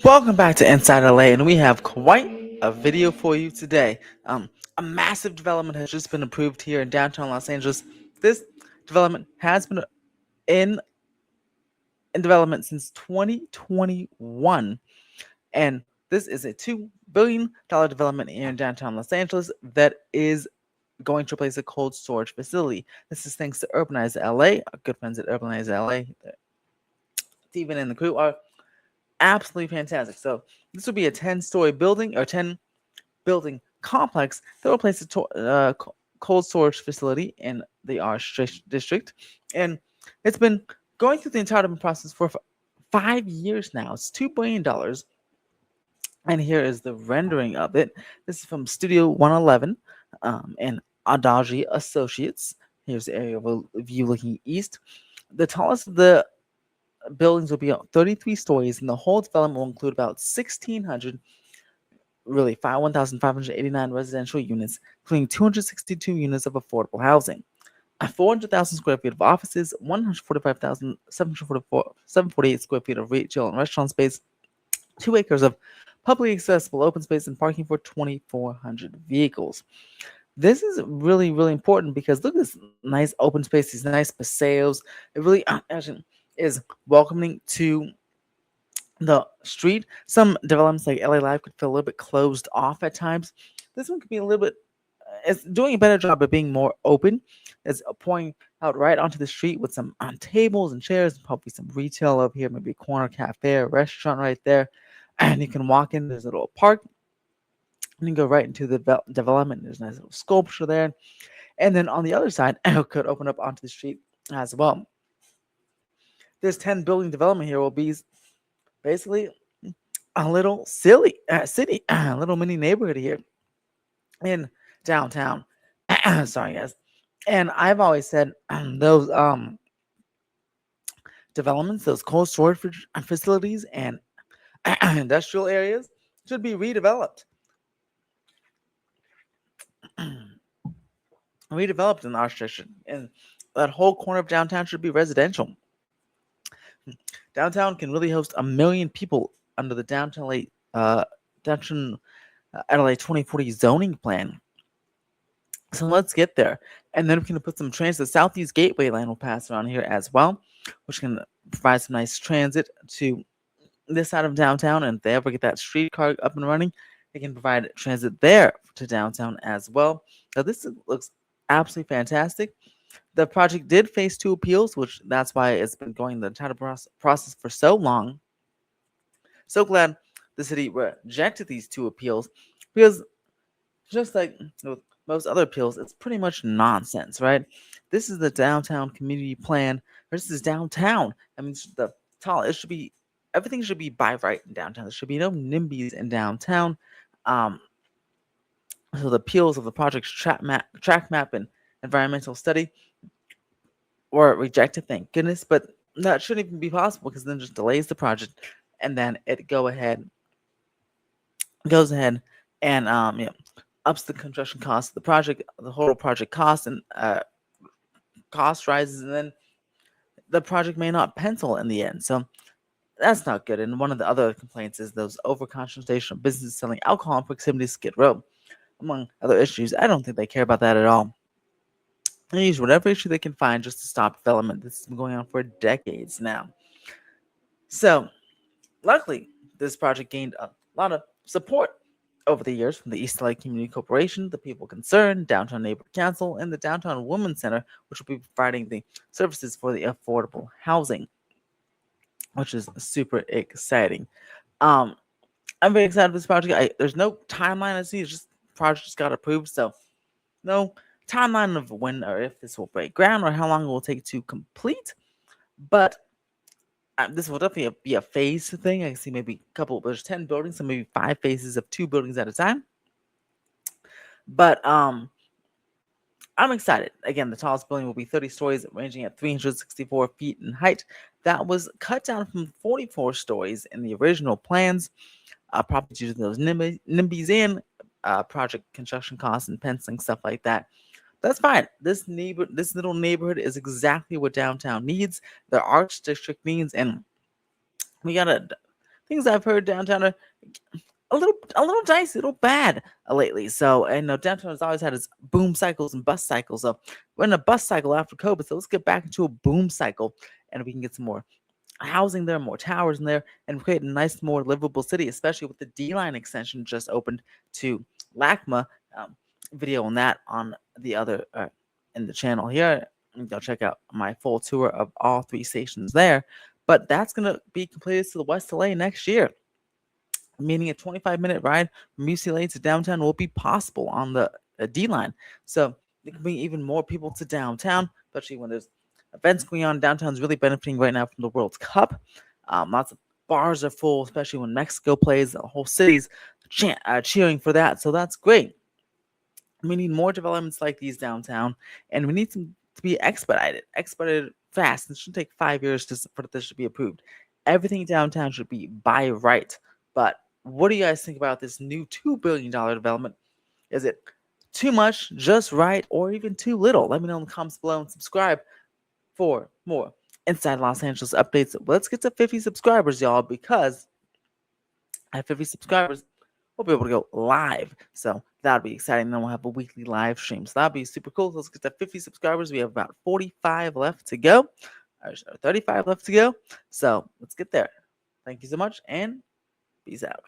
Welcome back to Inside LA, and we have quite a video for you today. A massive development has just been approved here in downtown Los Angeles. This development has been in, in development since 2021, and this is a $2 billion development here in downtown Los Angeles that is going to replace a cold storage facility. This is thanks to Urbanize LA. Our good friends at Urbanize LA, Steven and the crew, are absolutely fantastic. So this will be a 10-story building or 10 building complex that will replace a cold storage facility in the Arch District. And it's been going through the entitlement process for 5 years now. It's $2 billion. And here is the rendering of it. This is from Studio 111 and Adaji Associates. Here's the area view looking east. The tallest of the buildings will be 33 stories, and the whole development will include about 1,600, really 1,589 residential units, including 262 units of affordable housing, 400,000 square feet of offices, 145,748 square feet of retail and restaurant space, 2 acres of publicly accessible open space, and parking for 2,400 vehicles. This is really, really important because look at this nice open space, these nice paseos. It really actually is welcoming to the street. Some developments like LA Live could feel a little bit closed off at times. This one could be a little bit, it's doing a better job of being more open. It's pouring out right onto the street with some tables and chairs, probably some retail over here, maybe a corner cafe or restaurant right there. And you can walk in, there's a little park. And you can go right into the development. There's a nice little sculpture there. And then on the other side, it could open up onto the street as well. This 10 building development here will be basically a little city, a little mini neighborhood here in downtown. Sorry, guys. And I've always said those developments, those cold storage facilities and industrial areas should be redeveloped. Redeveloped in our district, and that whole corner of downtown should be residential. Downtown can really host 1 million people under the downtown LA 2040 zoning plan. So let's get there, and then we can put some transit. The Southeast Gateway line will pass around here as well, which can provide some nice transit to this side of downtown. And if they ever get that streetcar up and running, they can provide transit there to downtown as well. Now this looks absolutely fantastic. The project did face 2 appeals, which that's why it's been going the entire process for so long. So glad the city rejected these 2 appeals, because just like with most other appeals, it's pretty much nonsense, right? This is the downtown community plan. This is downtown. I mean, it should be, everything should be by right in downtown. There should be no NIMBYs in downtown. So the appeals of the project's track map and environmental study were rejected, thank goodness. But that shouldn't even be possible, because then just delays the project, and then it goes ahead and ups the construction cost of the project, the whole project cost, and cost rises, and then the project may not pencil in the end. So that's not good. And one of the other complaints is those over concentration of businesses selling alcohol in proximity to Skid Row, among other issues. I don't think they care about that at all. They use whatever issue they can find just to stop development. This has been going on for decades now. So, luckily, this project gained a lot of support over the years from the East LA Community Corporation, the people concerned, Downtown Neighborhood Council, and the Downtown Women's Center, which will be providing the services for the affordable housing, which is super exciting. I'm very excited for this project. There's no timeline I see. It's just project just got approved, so no timeline of when or if this will break ground or how long it will take to complete. But this will definitely be a phase thing. I can see maybe a couple. There's 10 buildings, so maybe 5 phases of 2 buildings at a time. But I'm excited. Again, the tallest building will be 30 stories, ranging at 364 feet in height. That was cut down from 44 stories in the original plans, probably due to those NIMBYs and project construction costs and penciling, stuff like that. That's fine. This little neighborhood is exactly what downtown needs, the Arts District needs, and we gotta things I've heard downtown are a little dicey, a little bad lately. So, and downtown has always had its boom cycles and bust cycles. So we're in a bust cycle after COVID. So let's get back into a boom cycle, and we can get some more housing there, more towers in there, and create a nice, more livable city, especially with the D line extension just opened to LACMA. Video on that on the other in the channel here. Go check out my full tour of all 3 stations there. But that's gonna be completed to the West LA next year, meaning a 25-minute ride from UCLA to downtown will be possible on the D line. So it can bring even more people to downtown, especially when there's events going on. Downtown's really benefiting right now from the World Cup. Lots of bars are full, especially when Mexico plays. The whole city's cheering for that, so that's great. We need more developments like these downtown, and we need them to be expedited fast. It shouldn't take 5 years for this to be approved. Everything downtown should be by right. But what do you guys think about this new $2 billion development? Is it too much, just right, or even too little? Let me know in the comments below and subscribe for more Inside Los Angeles updates. Let's get to 50 subscribers, y'all, because at 50 subscribers, we'll be able to go live. So that'll be exciting. Then we'll have a weekly live stream. So that'll be super cool. So let's get to 50 subscribers. We have about 45 left to go, or 35 left to go. So let's get there. Thank you so much, and peace out.